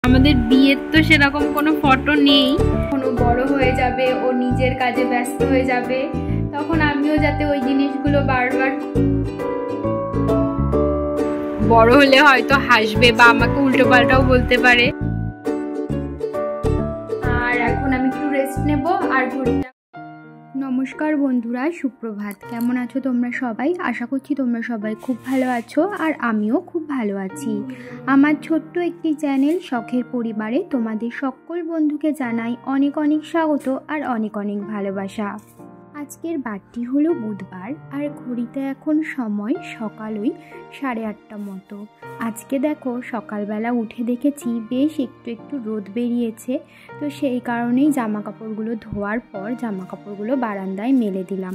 আমাদের বিয়ের তো সেরকম কোনো ফটো নেই, কোনো বড় হয়ে যাবে, ও নিজের কাজে ব্যস্ত হয়ে যাবে, তখন আমিও যাতে ওই জিনিসগুলো বারবার, বড় হলে হয়তো হাসবে বা আমাকে উল্টো পাল্টাও বলতে পারে। আর এখন আমি একটু রেস্ট নেব আর ঘুরতে। নমস্কার বন্ধুরা, সুপ্রভাত। কেমন আছো তোমরা সবাই? আশা করছি তোমরা সবাই খুব ভালো আছো আর আমিও খুব ভালো আছি। আমার ছোট্ট একটি চ্যানেল শখের পরিবারে তোমাদের সকল বন্ধুকে জানাই অনেক অনেক স্বাগত আর অনেক অনেক ভালোবাসা। আজকের বারটি হলো বুধবার আর ঘড়িতে এখন সময় সকাল ওই 8:30 মতো। আজকে দেখো সকালবেলা উঠে দেখেছি বেশ একটু একটু রোদ বেরিয়েছে, তো সেই কারণেই জামা কাপড়গুলো ধোয়ার পর জামা কাপড়গুলো বারান্দায় মেলে দিলাম।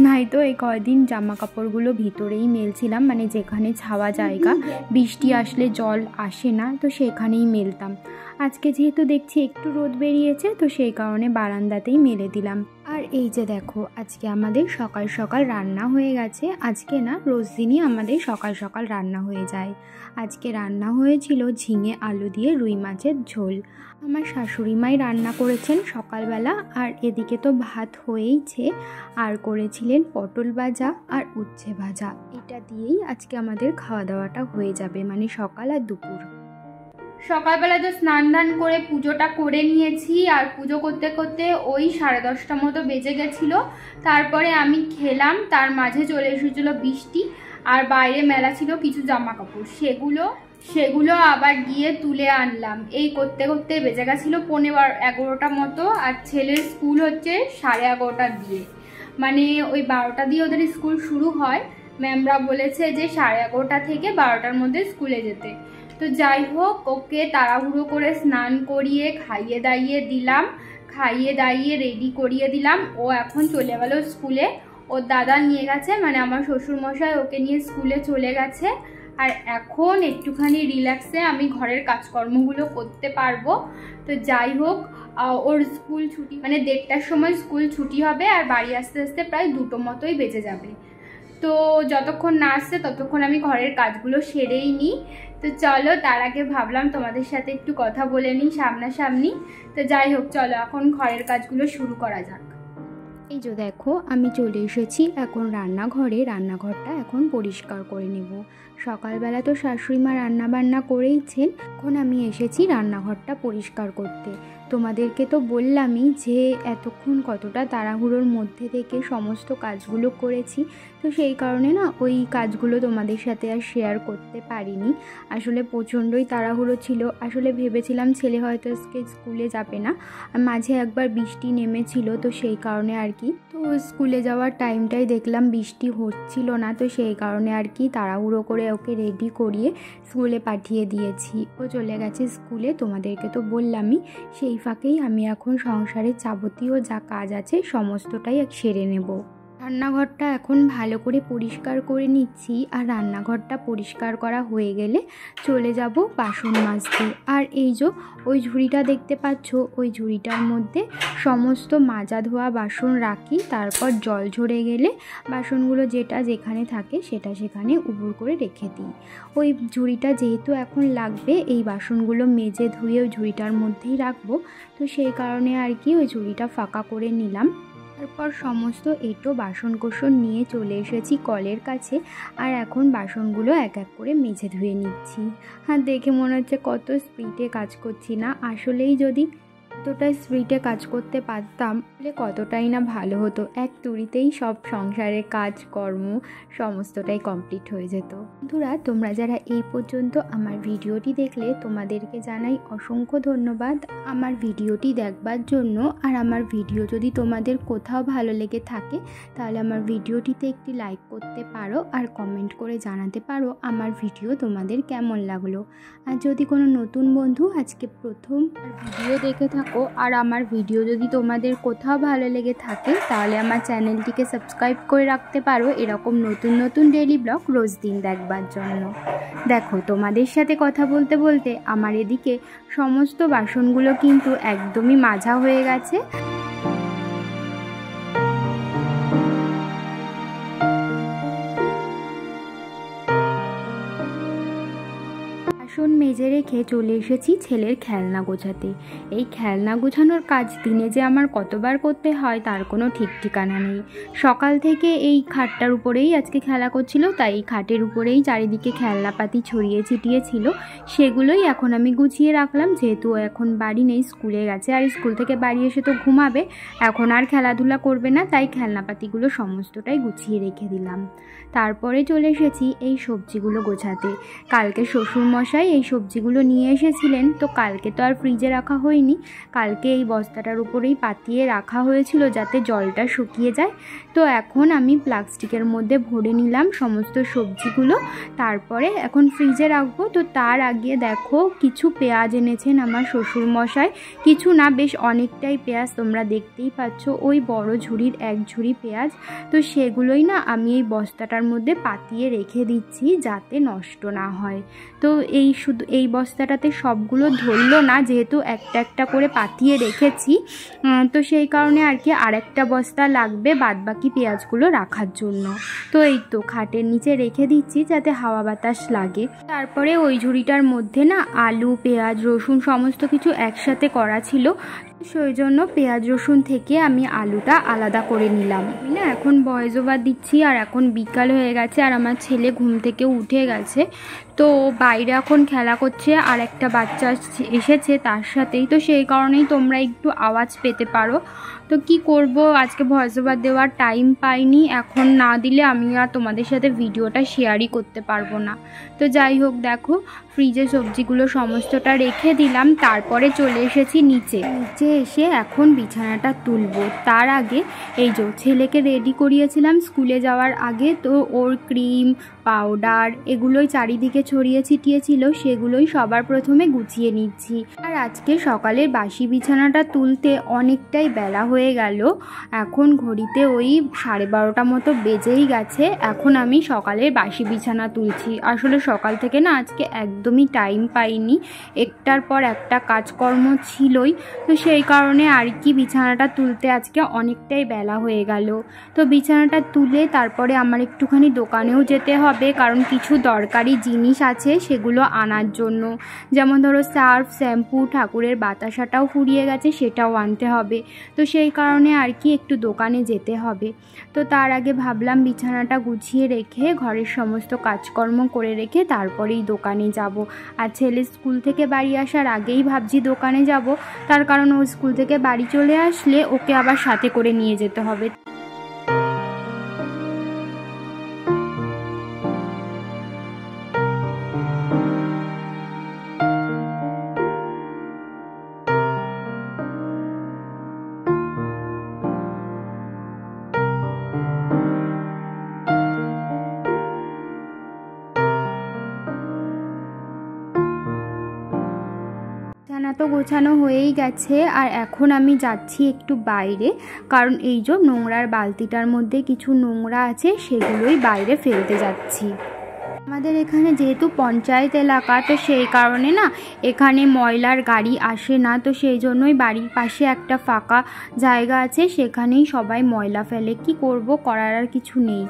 নয়তো এই কয়দিন জামা কাপড়গুলো ভিতরেই মেলছিলাম, মানে যেখানে ছাওয়া জায়গা, বৃষ্টি আসলে জল আসে না, তো সেখানেই মেলতাম। আজকে যেহেতু দেখছি একটু রোদ বেরিয়েছে, তো সেই কারণে বারান্দাতেই মেলে দিলাম। আর এই যে দেখো আজকে আমাদের সকাল সকাল রান্না হয়ে গেছে। আজকে না, রোজ দিনই আমাদের সকাল সকাল রান্না হয়ে যায়। আজকে রান্না হয়েছিল ঝিঙে আলু দিয়ে রুই মাছের ঝোল। আমার শাশুড়ি মাই রান্না করেছেন সকালবেলা, আর এদিকে তো ভাত হয়েইছে, আর করেছিলেন পটল ভাজা আর উচ্ছে ভাজা। এটা দিয়েই আজকে আমাদের খাওয়া দাওয়াটা হয়ে যাবে, মানে সকাল আর দুপুর। সকালবেলা তো স্নান ধান করে পুজোটা করে নিয়েছি, আর পুজো করতে করতে ওই 10:30 মতো বেজে গেছিলো। তারপরে আমি খেলাম, তার মাঝে চলে এসেছিলো বৃষ্টি, আর বাইরে মেলা ছিল কিছু জামা কাপড়, সেগুলো আবার গিয়ে তুলে আনলাম। এই করতে করতে বেজে গেছিলো 11:30 মতো। আর ছেলের স্কুল হচ্ছে 11:30 দিয়ে, মানে ওই 12টা দিয়ে ওদের স্কুল শুরু হয়। ম্যামরা বলেছে যে 11:30 থেকে 12টার মধ্যে স্কুলে যেতে। তো যাই হোক, ওকে তাড়াহুড়ো করে স্নান করিয়ে খাইয়ে দাইয়ে রেডি করিয়ে দিলাম। ও এখন চলে গেল স্কুলে, ওর দাদা নিয়ে গেছে, মানে আমার শ্বশুরমশাই ওকে নিয়ে স্কুলে চলে গেছে। আর এখন একটুখানি রিল্যাক্সে আমি ঘরের কাজকর্মগুলো করতে পারবো। তো যাই হোক, ওর স্কুল ছুটি, মানে 1:30টার সময় স্কুল ছুটি হবে, আর বাড়ি আসতে আসতে প্রায় 2টো মতোই বেজে যাবে। তো যতক্ষণ না আসছে ততক্ষণ আমি ঘরের কাজগুলো সেরেই নিই। তো চলো, তার আগে ভাবলাম তোমাদের সাথে একটু কথা বলে নিই সামনাসামনি। তো যাই হোক, চলো এখন ঘরের কাজগুলো শুরু করা যাক। এই যে দেখো আমি চলে এসেছি এখন রান্নাঘরে। রান্নাঘরটা এখন পরিষ্কার করে নেব। সকালবেলা তো শাশুড়ি মা রান্না বান্না করেইছেন, এখন আমি এসেছি রান্নাঘরটা পরিষ্কার করতে। তোমাদেরকে তো বললামই যে এতক্ষণ কতটা তাড়াহুড়োর মধ্যে থেকে সমস্ত কাজগুলো করেছি, তো সেই কারণে না ওই কাজগুলো তোমাদের সাথে আর শেয়ার করতে পারিনি। আসলে প্রচণ্ডই তাড়াহুড়ো ছিল। আসলে ভেবেছিলাম ছেলে হয়তো আজকে স্কুলে যাবে না, মাঝে একবার বৃষ্টি নেমেছিল, তো সেই কারণে আর কি, তো স্কুলে যাওয়ার টাইমটাই দেখলাম বৃষ্টি হচ্ছিল না, তো সেই কারণে আর কি তাড়াহুড়ো করে ওকে রেডি করিয়ে স্কুলে পাঠিয়ে দিয়েছি। ও চলে গেছে স্কুলে, তোমাদেরকে তো বললামই। সেই ফাঁকেই আমি এখন সংসারের যাবতীয় যা কাজ আছে সমস্তটাই সেরে নেব। রান্নাঘরটা এখন ভালো করে পরিষ্কার করে নিচ্ছি, আর রান্নাঘরটা পরিষ্কার করা হয়ে গেলে চলে যাব বাসন মাজতে। আর এই যে ওই ঝুড়িটা দেখতে পাচ্ছ, ওই ঝুড়িটার মধ্যে সমস্ত মাজা ধোয়া বাসন রাখি, তারপর জল ঝরে গেলে বাসনগুলো যেটা যেখানে থাকে সেটা সেখানে উবুর করে রেখে দিই। ওই ঝুড়িটা যেহেতু এখন লাগবে, এই বাসনগুলো মেজে ধুয়ে ওই ঝুড়িটার মধ্যেই রাখবো, তো সেই কারণে আর কি ওই ঝুড়িটা ফাঁকা করে নিলাম। তারপর সমস্ত এঁটো বাসনকোসন নিয়ে চলে এসেছি কলের কাছে, আর এখন বাসনগুলো এক এক করে মেজে ধুয়ে নিচ্ছি। হ্যাঁ, দেখে মনে হচ্ছে কত স্পিডে কাজ করছি না, আসলেই যদি এতটা স্পিডে কাজ করতে পারতাম তাহলে কতটাই না ভালো হতো। এক তুড়িতেই সব সংসারের কাজকর্ম সমস্তটাই কমপ্লিট হয়ে যেত। বন্ধুরা, তোমরা যারা এই পর্যন্ত আমার ভিডিওটি দেখলে তোমাদেরকে জানাই অসংখ্য ধন্যবাদ আমার ভিডিওটি দেখবার জন্য। আর আমার ভিডিও যদি তোমাদের কোথাও ভালো লেগে থাকে তাহলে আমার ভিডিওটিতে একটি লাইক করতে পারো, আর কমেন্ট করে জানাতে পারো আমার ভিডিও তোমাদের কেমন লাগলো। আর যদি কোনো নতুন বন্ধু আজকে প্রথম ভিডিও দেখে থাকো আর আমার ভিডিও যদি তোমাদের কোথাও ভালো লেগে থাকে তাহলে আমার চ্যানেলটিকে সাবস্ক্রাইব করে রাখতে পারো এরকম নতুন নতুন ডেইলি ব্লগ রোজ দিন দেখবার জন্য। দেখো, তোমাদের সাথে কথা বলতে বলতে আমার এদিকে সমস্ত বাসনগুলো কিন্তু একদমই মাজা হয়ে গেছে। বাসন ফ্রিজে রেখে চলে এসেছি ছেলের খেলনা গোছাতে। এই খেলনা গোছানোর কাজ দিনে যে আমার কতবার করতে হয় তার কোনো ঠিক ঠিকানা নেই। সকাল থেকে এই খাটটার উপরেই আজকে খেলা করছিল, তাই এই খাটের উপরেই চারিদিকে খেলনাপাতি ছড়িয়ে ছিটিয়ে ছিল, সেগুলোই এখন আমি গুছিয়ে রাখলাম। যেহেতু এখন বাড়ি নেই, স্কুলে গেছে, আর স্কুল থেকে বাড়ি এসে তো ঘুমাবে, এখন আর খেলাধুলা করবে না, তাই খেলনাপাতিগুলো সমস্তটাই গুছিয়ে রেখে দিলাম। তারপরে চলে এসেছি এই সবজিগুলো গোছাতে। কালকে শ্বশুরমশাই এই সবজিগুলো নিয়ে এসেছিলেন, তো কালকে তো আর ফ্রিজে রাখা হয়নি, কালকে এই বস্তাটার উপরেই পাতিয়ে রাখা হয়েছিল যাতে জলটা শুকিয়ে যায়। তো এখন আমি প্লাস্টিকের মধ্যে ভরে নিলাম সমস্ত সবজিগুলো, তারপরে এখন ফ্রিজে রাখবো। তো তার আগে দেখো কিছু পেঁয়াজ এনেছেন আমার শ্বশুরমশাই, কিছু না বেশ অনেকটাই পেঁয়াজ, তোমরা দেখতেই পাচ্ছ ওই বড় ঝুড়ির এক ঝুড়ি পেঁয়াজ। তো সেগুলোই না আমি এই বস্তাটার মধ্যে পাতিয়ে রেখে দিচ্ছি যাতে নষ্ট না হয়। তো এই শুধু এই বস্তাটাতে সবগুলো ধরলো না, যেহেতু একটা একটা করে পাতিয়ে রেখেছি, তো সেই কারণে আর কি আরেকটা বস্তা লাগবে বাদবাকি পেঁয়াজগুলো রাখার জন্য। তো এই তো খাটের নিচে রেখে দিচ্ছি যাতে হাওয়া বাতাস লাগে। তারপরে ওই ঝুড়িটার মধ্যে না আলু, পেঁয়াজ, রসুন সমস্ত কিছু একসাথে করা ছিল, সেই জন্য পেঁয়াজ রসুন থেকে আমি আলুটা আলাদা করে নিলাম। আমি না এখন ভয়েস ওভার দিচ্ছি, আর এখন বিকাল হয়ে গেছে আর আমার ছেলে ঘুম থেকে উঠে গেছে, তো বাইরে এখন খেলা করছে আর একটা বাচ্চা এসেছে তার সাথেই, তো সেই কারণেই তোমরা একটু আওয়াজ পেতে পারো। তো কি করব, আজকে ভয়েস ওভার দেওয়ার টাইম পাইনি, এখন না দিলে আমি আর তোমাদের সাথে ভিডিওটা শেয়ারই করতে পারবো না। তো যাই হোক, দেখো ফ্রিজে সবজিগুলো সমস্তটা রেখে দিলাম, তারপরে চলে এসেছি নিচে এসে এখন বিছানাটা তুলবো। তার আগে এই যে ছেলেকে রেডি করিয়েছিলাম স্কুলে যাওয়ার আগে, তো ওর ক্রিম, পাউডার এগুলোই চারিদিকে ছড়িয়ে ছিটিয়ে ছিল, সেগুলোই সবার প্রথমে গুছিয়ে নিচ্ছি। আর আজকে সকালের বাসি বিছানাটা তুলতে অনেকটাই বেলা হয়ে গেল, এখন ঘড়িতে ওই 12:30 মতো বেজেই গেছে। এখন আমি সকালের বাসি বিছানা তুলছি। আসলে সকাল থেকে না আজকে একদমই টাইম পাইনি, একটার পর একটা কাজকর্ম ছিলই, তো সেই কারণে আর কি বিছানাটা তুলতে আজকে অনেকটাই বেলা হয়ে গেল। তো বিছানাটা তুলে তারপরে আমার একটুখানি দোকানেও যেতে হবে, কারণ কিছু দরকারি জিনিস আছে সেগুলো আনার জন্য, যেমন ধরো সার্ফ, শ্যাম্পু, ঠাকুরের বাতাসাটাও ফুরিয়ে গেছে সেটাও আনতে হবে, তো সেই কারণে আর কি একটু দোকানে যেতে হবে। তো তার আগে ভাবলাম বিছানাটা গুছিয়ে রেখে ঘরের সমস্ত কাজকর্ম করে রেখে তারপরেই দোকানে যাব। আর ছেলে স্কুল থেকে বাড়ি আসার আগেই ভাবছি দোকানে যাব, তার কারণ ও স্কুল থেকে বাড়ি চলে আসলে ওকে আবার সাথে করে নিয়ে যেতে হবে। বিছানা তো গোছানো হয়েই গেছে, আর এখন আমি যাচ্ছি একটু বাইরে, কারণ এই যে নোংরার বালতিটার মধ্যে কিছু নোংরা আছে সেগুলোই বাইরে ফেলতে যাচ্ছি। আমাদের এখানে যেহেতু পঞ্চায়েত এলাকা, তো সেই কারণে না এখানে ময়লার গাড়ি আসে না, তো সেই জন্যই বাড়ির পাশে একটা ফাঁকা জায়গা আছে, সেখানেই সবাই ময়লা ফেলে। কি করব, করার আর কিছু নেই।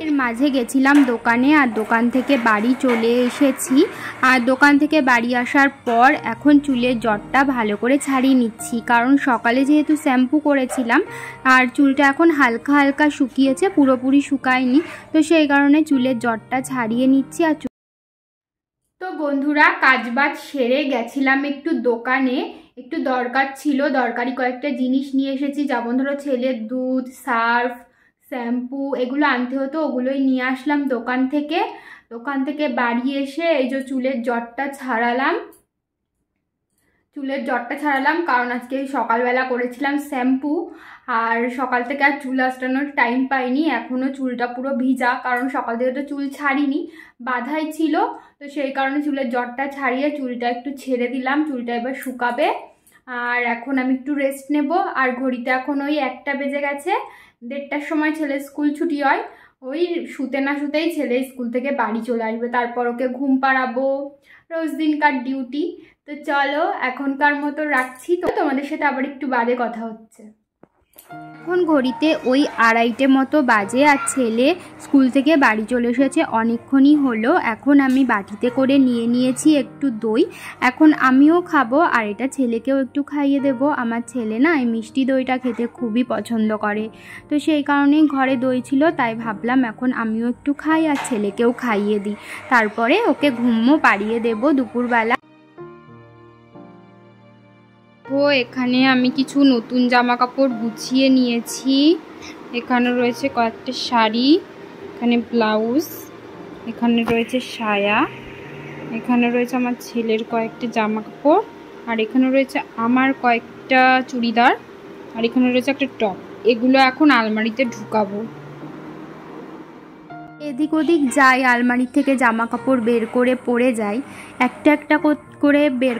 এর মাঝে গেছিলাম দোকানে, আর দোকান থেকে বাড়ি চলে এসেছি। আর দোকান থেকে বাড়ি আসার পর এখন চুলের জটটা ভালো করে ছাড়িয়ে নিচ্ছি, কারণ সকালে যেহেতু শ্যাম্পু করেছিলাম আর চুলটা এখন হালকা হালকা শুকিয়েছে, পুরোপুরি শুকায়নি, তো সেই কারণে চুলের জটটা ছাড়িয়ে নিচ্ছি। আর তো বন্ধুরা, কাজবাজ সেরে গেছিলাম একটু দোকানে, একটু দরকার ছিল, দরকারি কয়েকটা জিনিস নিয়ে এসেছি, যেমন ধরো ছেলের দুধ, সার্ফ, শ্যাম্পু এগুলো আনতে হতো, ওগুলোই নিয়ে আসলাম দোকান থেকে। বাড়ি এসে এই যে চুলের জটটা ছাড়ালাম, কারণ আজকে সকালবেলা করেছিলাম শ্যাম্পু, আর সকাল থেকে আর চুল আঁচড়ানোর টাইম পাইনি, এখনও চুলটা পুরো ভিজা, কারণ সকাল থেকে তো চুল ছাড়িনি, বাঁধাই ছিল, তো সেই কারণে চুলের জটটা ছাড়িয়ে চুলটা একটু ছেড়ে দিলাম, চুলটা এবার শুকাবে। আর এখন আমি একটু রেস্ট নেব। আর ঘড়িতে এখন ওই 1টা বেজে গেছে, 1:30টার সময় ছেলের স্কুল ছুটি হয়, ওই শুতে না শুতেই ছেলে স্কুল থেকে বাড়ি চলে আসবে, তারপর ওকে ঘুম পাড়াবো, রোজ দিনকার ডিউটি। তো চলো এখনকার মতো রাখছি, তো তোমাদের সাথে আবার একটু বাদে কথা হচ্ছে। এখন ঘড়িতে ওই 2:30 মতো বাজে, আর ছেলে স্কুল থেকে বাড়ি চলে এসেছে অনেকক্ষণই হলো। এখন আমি বাটিতে করে নিয়ে নিয়েছি একটু দই, এখন আমিও খাবো আর এটা ছেলেকেও একটু খাইয়ে দেব। আমার ছেলে না এই মিষ্টি দইটা খেতে খুবই পছন্দ করে, তো সেই কারণেই ঘরে দই ছিল, তাই ভাবলাম এখন আমিও একটু খাই আর ছেলেকেও খাইয়ে দিই, তারপরে ওকে ঘুমও পাড়িয়ে দেব দুপুরবেলা। তো এখানে আমি কিছু নতুন জামা কাপড় গুছিয়ে নিয়েছি। এখানে রয়েছে কয়েকটা শাড়ি, এখানে ব্লাউজ, এখানে রয়েছে সায়া, এখানে রয়েছে আমার ছেলের কয়েকটা জামা কাপড়, আর এখানে রয়েছে আমার কয়েকটা চুড়িদার, আর এখানে রয়েছে একটা টপ। এগুলো এখন আলমারিতে ঢুকাবো। এদিক ওদিক যাই, আলমারি থেকে জামা কাপড় বের করে পরে যাই, একটা একটা করে বের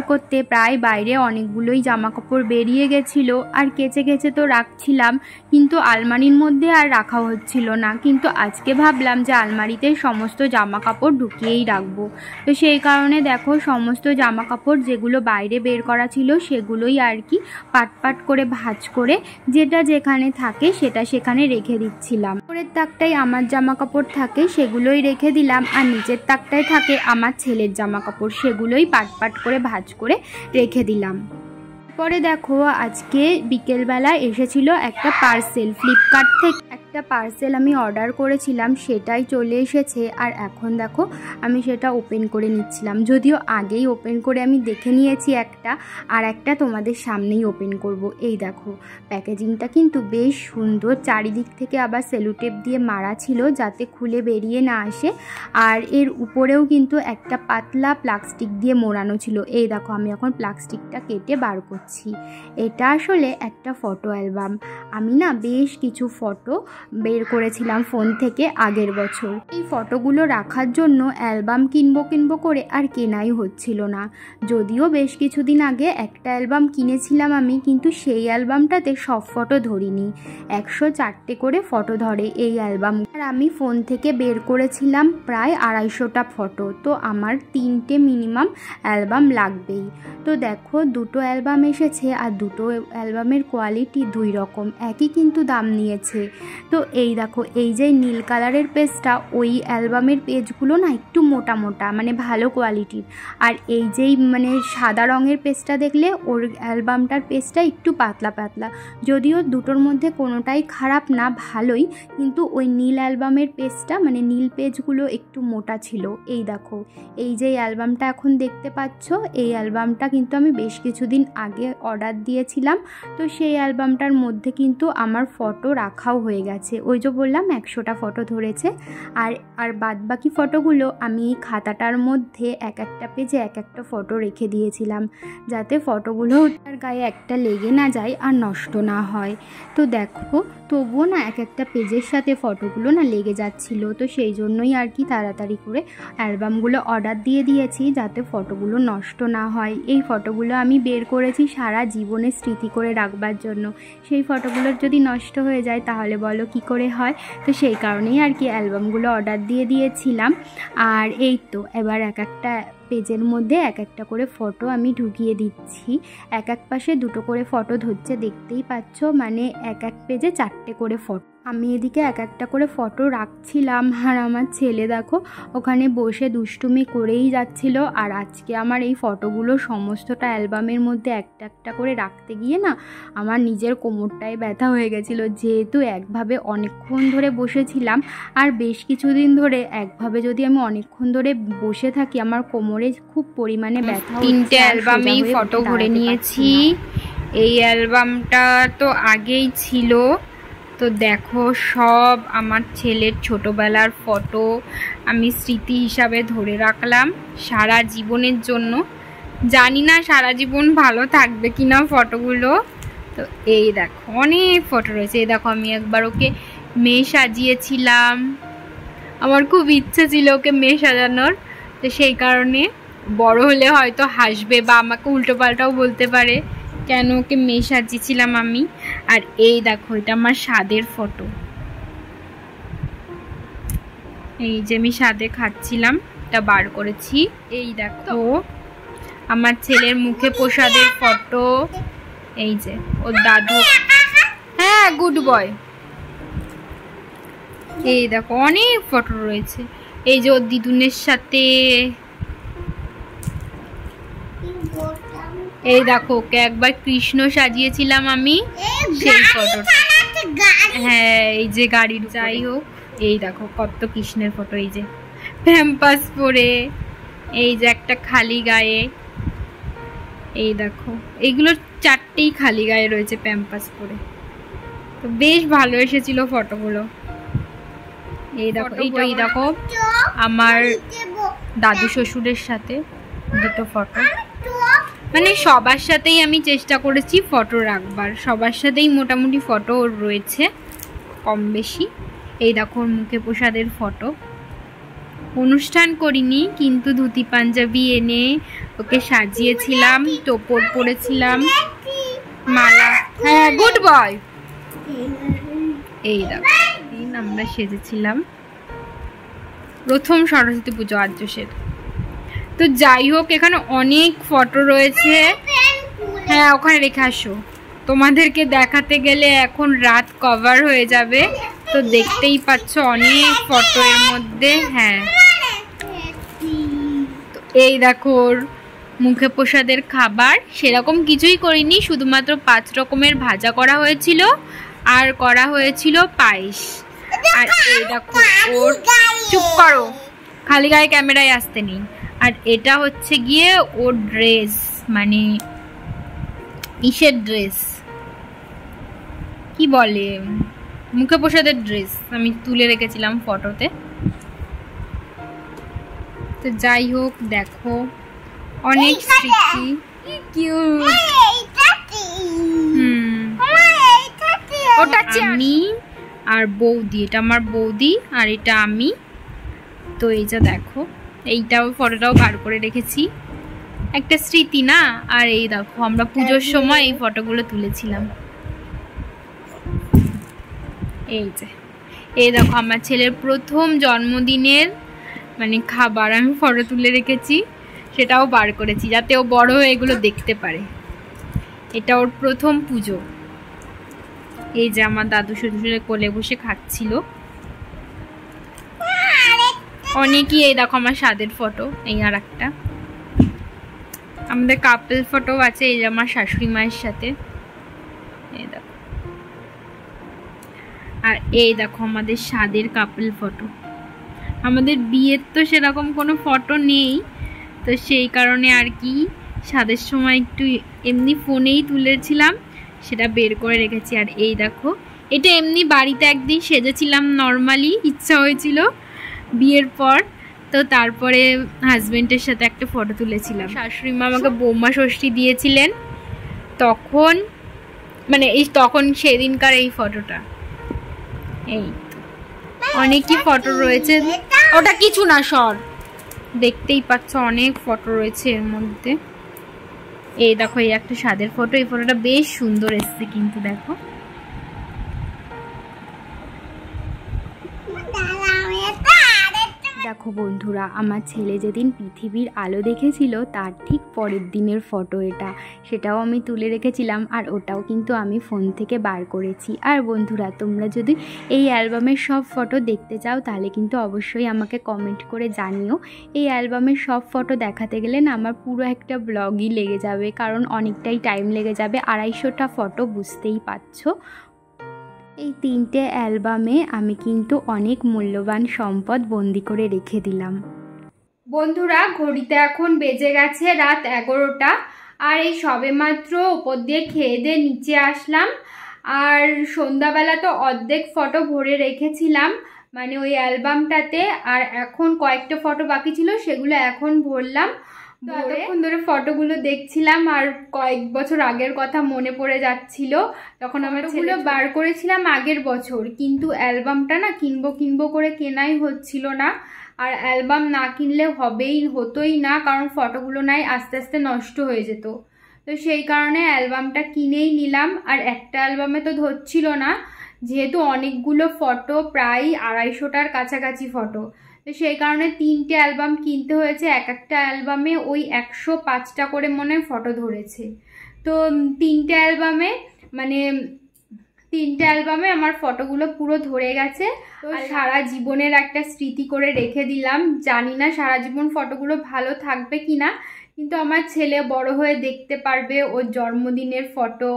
করতে প্রায় বাইরে অনেকগুলোই জামা কাপড় বেরিয়ে গেছিলো। আর কেচে কেচে তো রাখছিলাম, কিন্তু আলমারির মধ্যে আর রাখা হচ্ছিল না। কিন্তু আজকে ভাবলাম যে আলমারিতে সমস্ত জামা কাপড় ঢুকিয়েই রাখবো, তো সেই কারণে দেখো সমস্ত জামা কাপড় যেগুলো বাইরে বের করা ছিল সেগুলোই আর কি পাট করে ভাঁজ করে যেটা যেখানে থাকে সেটা সেখানে রেখে দিচ্ছিলাম। উপরের তাকটায় আমার জামা কাপড় থাকে, সেগুলোই রেখে দিলাম, আর নিচের তাকটায় থাকে আমার ছেলের জামা কাপড়, সেগুলোই পাট করে ভাঁজ করে রেখে দিলাম। পরে দেখো আজকে বিকেলবেলা এসেছিল একটা পার্সেল ফ্লিপকার্ট থেকে, একটা পার্সেল আমি অর্ডার করেছিলাম সেটাই চলে এসেছে। আর এখন দেখো আমি সেটা ওপেন করে নিচ্ছিলাম, যদিও আগেই ওপেন করে আমি দেখে নিয়েছি একটা, আর একটা তোমাদের সামনেই ওপেন করব। এই দেখো প্যাকেজিংটা কিন্তু বেশ সুন্দর, চারিদিক থেকে আবার সেলোটেপ দিয়ে মারা ছিল যাতে খুলে বেরিয়ে না আসে, আর এর উপরেও কিন্তু একটা পাতলা প্লাস্টিক দিয়ে মোড়ানো ছিল। এই দেখো আমি এখন প্লাস্টিকটা কেটে বার করছি। এটা আসলে একটা ফটো অ্যালবাম। আমি না বেশ কিছু ফটো বের করেছিলাম ফোন থেকে আগের বছর। এই ফটোগুলো রাখার জন্য অ্যালবাম কিনবো করে আর কেনাই হচ্ছিল না, যদিও বেশ কিছুদিন আগে একটা অ্যালবাম কিনেছিলাম আমি, কিন্তু সেই অ্যালবামটাতে সব ফটো ধরিনি, 104টে করে ফটো ধরে এই অ্যালবাম। আর আমি ফোন থেকে বের করেছিলাম প্রায় 250টা ফটো, তো আমার 3টে মিনিমাম অ্যালবাম লাগবেই। তো দেখো দুটো অ্যালবাম এসেছে, আর দুটো অ্যালবামের কোয়ালিটি 2 রকম, একই কিন্তু দাম নিয়েছে। তো এই দেখো এই যে নীল কালারের পেজটা, ওই অ্যালবামের পেজগুলো না একটু মোটা মোটা মানে ভালো কোয়ালিটির, আর এই যেই মানে সাদা রঙের পেজটা দেখলে ওর অ্যালবামটার পেজটা একটু পাতলা পাতলা, যদিও দুটোর মধ্যে কোনোটাই খারাপ না, ভালোই, কিন্তু ওই নীল অ্যালবামের পেজটা মানে নীল পেজগুলো একটু মোটা ছিল। এই দেখো এই যে অ্যালবামটা এখন দেখতে পাচ্ছ, এই অ্যালবামটা কিন্তু আমি বেশ কিছুদিন আগে অর্ডার দিয়েছিলাম, তো সেই অ্যালবামটার মধ্যে কিন্তু আমার ফটো রাখাও হয়ে গেছে, ওই যে বললাম 100টা ফটো ধরেছে। আর বাদ বাকি ফটোগুলো আমি এই খাতাটার মধ্যে এক একটা পেজে এক একটা ফটো রেখে দিয়েছিলাম, যাতে ফটোগুলো তার গায়ে একটা লেগে না যায় আর নষ্ট না হয়। তো দেখো তবুও না এক একটা পেজের সাথে ফটোগুলো না লেগে যাচ্ছিল, তো সেই জন্যই আর কি তাড়াতাড়ি করে অ্যালবামগুলো অর্ডার দিয়ে দিয়েছি যাতে ফটোগুলো নষ্ট না হয়। এই ফটোগুলো আমি বের করেছি সারা জীবনের স্মৃতি করে রাখবার জন্য, সেই ফটোগুলোর যদি নষ্ট হয়ে যায় তাহলে বলো কি করে হয়, তো সেই কারণেই আর কি অ্যালবামগুলো অর্ডার দিয়ে দিয়েছিলাম। আর এই তো এবার এক একটা পেজের মধ্যে এক একটা করে ফটো আমি ঢুকিয়ে দিচ্ছি, এক এক পাশে 2টো করে ফটো ধরছে দেখতেই পাচ্ছ, মানে এক এক পেজে 4টে করে ফটো। আমি এদিকে এক একটা করে ফটো রাখছিলাম, আর আমার ছেলে দেখো ওখানে বসে দুষ্টুমি করেই যাচ্ছিল। আর আজকে আমার এই ফটোগুলো সমস্তটা অ্যালবামের মধ্যে একটা একটা করে রাখতে গিয়ে না আমার নিজের কোমরটায় ব্যথা হয়ে গেছিলো, যেহেতু একভাবে অনেকক্ষণ ধরে বসেছিলাম, আর বেশ কিছুদিন ধরে একভাবে যদি আমি অনেকক্ষণ ধরে বসে থাকি আমার কোমরে খুব পরিমাণে ব্যথা। 3টে অ্যালবামেই ফটো ভরে নিয়েছি। এই অ্যালবামটা তো আগেই ছিল, তো দেখো সব আমার ছেলের ছোটোবেলার ফটো আমি স্মৃতি হিসাবে ধরে রাখলাম সারা জীবনের জন্য। জানি না সারা জীবন ভালো থাকবে কিনা ফটোগুলো। তো এই দেখো অনেক ফটো রয়েছে। এই দেখো আমি একবার ওকে মেয়ে সাজিয়েছিলাম, আমার খুব ইচ্ছে ছিল ওকে মেয়ে সাজানোর, তো সেই কারণে বড় হলে হয়তো হাসবে বা আমাকে উল্টো পাল্টাও বলতে পারে কেন ওকে মেয়ে সাজিয়েছিলাম আমি। আর এই দেখো এটা আমার স্বাদের ফটো, এই যে আমি স্বাদে খাচ্ছিলাম এটা বার করেছি। এই দেখো আমার ছেলের মুখে প্রসাদের ফটো, এই যে ওর দাদু গুড বয়। এই দেখো অনেক ফটো রয়েছে, এই যে ওর দিদুনের সাথে, এই দেখো ওকে একবার কৃষ্ণ সাজিয়েছিলাম আমি, সেই ফটোটা। হ্যাঁ এই যে গাড়ির, যাই হোক এই দেখো কত কৃষ্ণের ফটো, এই যে প্যাম্পাস পরে, এই যে একটা খালি গায়ে, এই দেখো এইগুলো চারটেই খালি গায়ে রয়েছে প্যাম্পাস পরে। তো বেশ ভালো এসেছিল ফটোগুলো। এই দেখো এই দেখো আমার দাদু শ্বশুরের সাথে দুটো ফটো, মানে সবার সাথেই আমি চেষ্টা করেছি ফটো রাখবার, সবার সাথেই মোটামুটি ফটো ওর রয়েছে কম বেশি। এই দেখো ওর মুখে প্রসাদের ফটো, অনুষ্ঠান করিনি কিন্তু ধুতি পাঞ্জাবি এনে ওকে সাজিয়েছিলাম, টোপর পরেছিলাম, মালা। হ্যাঁ গুড বয়। এই দেখো আমরা সেজেছিলাম প্রথম সরস্বতী পুজো আর্যসের। তো যাই হোক এখানে অনেক ফটো রয়েছে। হ্যাঁ ওখানে রেখে আসো, তোমাদেরকে দেখাতে গেলে এখন রাত কভার হয়ে যাবে, তো দেখতেই পাচ্ছ অনেক ফটো এর মধ্যে। হ্যাঁ তো এই দেখো মুখে প্রসাদের খাবার সেরকম কিছুই করিনি, শুধুমাত্র 5 রকমের ভাজা করা হয়েছিল আর করা হয়েছিল পায়েস। আর এই দেখো ওর, চুপ করো, খালি গায়ে ক্যামেরায় আসতে নেই। আর এটা হচ্ছে গিয়ে ওর ড্রেস, মানে ইসের ড্রেস কি বলে, মুখে প্রসাদের ড্রেস আমি তুলে রেখেছিলাম ফটোতে। তো যাই হোক দেখো অনেক স্মৃতি, কিউট। ওটা আমি আর বৌদি, এটা আমার বৌদি আর এটা আমি। তো এই যে দেখো এইটাও ফটোটাও বার করে রেখেছি, একটা স্মৃতি না। আর এই দেখো আমরা পুজোর সময় এই ফটোগুলো তুলেছিলাম। এই যে এই দেখো আমার ছেলের প্রথম জন্মদিনের মানে খাবার আমি ফটো তুলে রেখেছি, সেটাও বার করেছি যাতে ও বড় হয়ে এগুলো দেখতে পারে। এটা ওর প্রথম পুজো। এই যে আমার দাদু শ্বশুরের কোলে বসে খাচ্ছিল। অনেকই, এই দেখো আমার স্বাদের ফটো, এই আর একটা আমাদের কাপল ফটো আছে, এই যে আমার শাশুড়ি মায়ের সাথে, এই দেখো। আর এই দেখো আমাদের স্বাদের কাপল ফটো। আমাদের বিয়ের তো সেরকম কোনো ফটো নেই, তো সেই কারণে আর কি স্বাদের সময় একটু এমনি ফোনেই তুলেছিলাম, সেটা বের করে রেখেছি। আর এই দেখো এটা এমনি বাড়িতে একদিন সেজেছিলাম নর্মালি, ইচ্ছা হয়েছিল বিয়ের পর, তো তারপরে হাজবেন্ডের সাথে একটা ফটো তুলেছিলাম। শাশুড়ি মা আমাকে বৌমা ষষ্ঠী দিয়েছিলেন তখন, মানে এই তখন সেদিনকার এই ফটোটা। এই অনেকই ফটো রয়েছে, ওটা কিছু না সর, দেখতেই পাচ্ছ অনেক ফটো রয়েছে এর মধ্যে। এই দেখো এই একটা স্বাদের ফটো, এই ফটোটা বেশ সুন্দর এসছে কিন্তু দেখো। দেখো বন্ধুরা আমার ছেলে যেদিন পৃথিবীর আলো দেখেছিল তার ঠিক পরের দিনের ফটো এটা, সেটাও আমি তুলে রেখেছিলাম আর ওটাও কিন্তু আমি ফোন থেকে বার করেছি। আর বন্ধুরা তোমরা যদি এই অ্যালবামের সব ফটো দেখতে চাও তাহলে কিন্তু অবশ্যই আমাকে কমেন্ট করে জানিও। এই অ্যালবামের সব ফটো দেখাতে গেলে না আমার পুরো একটা ব্লগই লেগে যাবে, কারণ অনেকটাই টাইম লেগে যাবে, 250টা ফটো বুঝতেই পারছো। এই 3টে অ্যালবামে আমি কিন্তু অনেক মূল্যবান সম্পদ বন্দি করে রেখে দিলাম। বন্ধুরা ঘড়িতে এখন বেজে গেছে রাত 11টা, আর এই সবেমাত্র ওপর দিয়ে খেয়ে দিয়ে নিচে আসলাম। আর সন্ধ্যাবেলা তো অর্ধেক ফটো ভরে রেখেছিলাম মানে ওই অ্যালবামটাতে, আর এখন কয়েকটা ফটো বাকি ছিল সেগুলো এখন ভরলাম। তো এতক্ষণ ধরে ফটোগুলো দেখছিলাম আর কয়েক বছর আগের কথা মনে পড়ে যাচ্ছিল, তখন আমার ছেলে বার করেছিলাম আগের বছর, কিন্তু অ্যালবামটা না কিনবো করে কেনাই হচ্ছিল না। আর অ্যালবাম না কিনলে হতোই না, কারণ ফটোগুলো নাই আস্তে আস্তে নষ্ট হয়ে যেত। তো সেই কারণে অ্যালবামটা কিনেই নিলাম। আর একটা অ্যালবামে তো ধরছিল না, যেহেতু অনেকগুলো ফটো, প্রায় 250টার কাছাকাছি ফটো, তো সেই কারণে 3টে অ্যালবাম কিনতে হয়েছে। একটা অ্যালবামে ওই 105টা করে মনে ফটো ধরেছে। তো 3টে অ্যালবামে মানে 3টে অ্যালবামে আমার ফটোগুলো পুরো ধরে গেছে। তো সারা জীবনের একটা স্মৃতি করে রেখে দিলাম। জানি না সারা জীবন ফটোগুলো ভালো থাকবে কিনা, কিন্তু আমার ছেলে বড় হয়ে দেখতে পারবে ওর জন্মদিনের ফটো,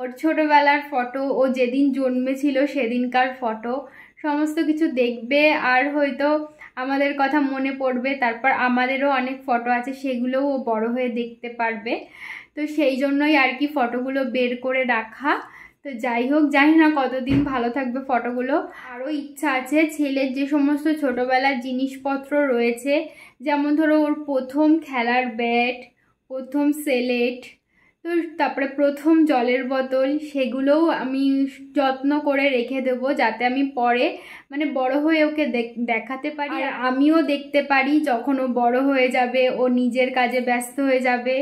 ওর ছোটোবেলার ফটো, ও যেদিন জন্মেছিল সেদিনকার ফটো, সমস্ত কিছু দেখবে। আর হয়তো আমাদের কথা মনে পড়বে। তারপর আমাদেরও অনেক ফটো আছে, সেগুলোও ও বড় হয়ে দেখতে পারবে। তো সেই জন্যই আর কি ফটোগুলো বের করে রাখা। তো যাই হোক, জানি না কতদিন ভালো থাকবে ফটোগুলো। আরও ইচ্ছা আছে ছেলের যে সমস্ত ছোটোবেলার জিনিসপত্র রয়েছে, যেমন ধরো ওর প্রথম খেলার ব্যাট, প্রথম স্লেট, তো তারপরে প্রথম জলের বোতল, সেগুলোও আমি যত্ন করে রেখে দেবো, যাতে আমি পরে মানে বড় হয়ে ওকে দেখাতে পারি, আর আমিও দেখতে পারি। যখন ও বড় হয়ে যাবে, ও নিজের কাজে ব্যস্ত হয়ে যাবে,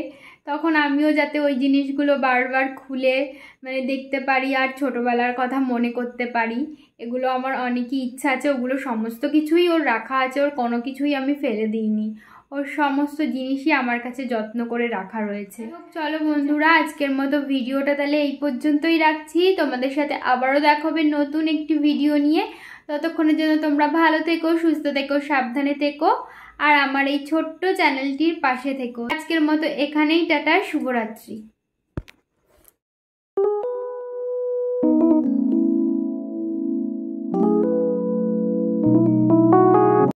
তখন আমিও যাতে ওই জিনিসগুলো বারবার খুলে মানে দেখতে পারি আর ছোটোবেলার কথা মনে করতে পারি। এগুলো আমার অনেকই ইচ্ছা আছে। ওগুলো সমস্ত কিছুই ওর রাখা আছে, ওর কোনো কিছুই আমি ফেলে দিইনি। ওর সমস্ত জিনিসই আমার কাছে যত্ন করে রাখা রয়েছে। চলো বন্ধুরা, আজকের মতো ভিডিওটা তাহলে এই পর্যন্তই রাখছি। তোমাদের সাথে আবারও দেখা হবে নতুন একটি ভিডিও নিয়ে। ততক্ষণের জন্য তোমরা ভালো থেকো, সুস্থ থেকো, সাবধানে থেকো, আর আমার এই ছোট্ট চ্যানেলটির পাশে থেকো। আজকের মতো এখানেই টাটা, শুভরাত্রি।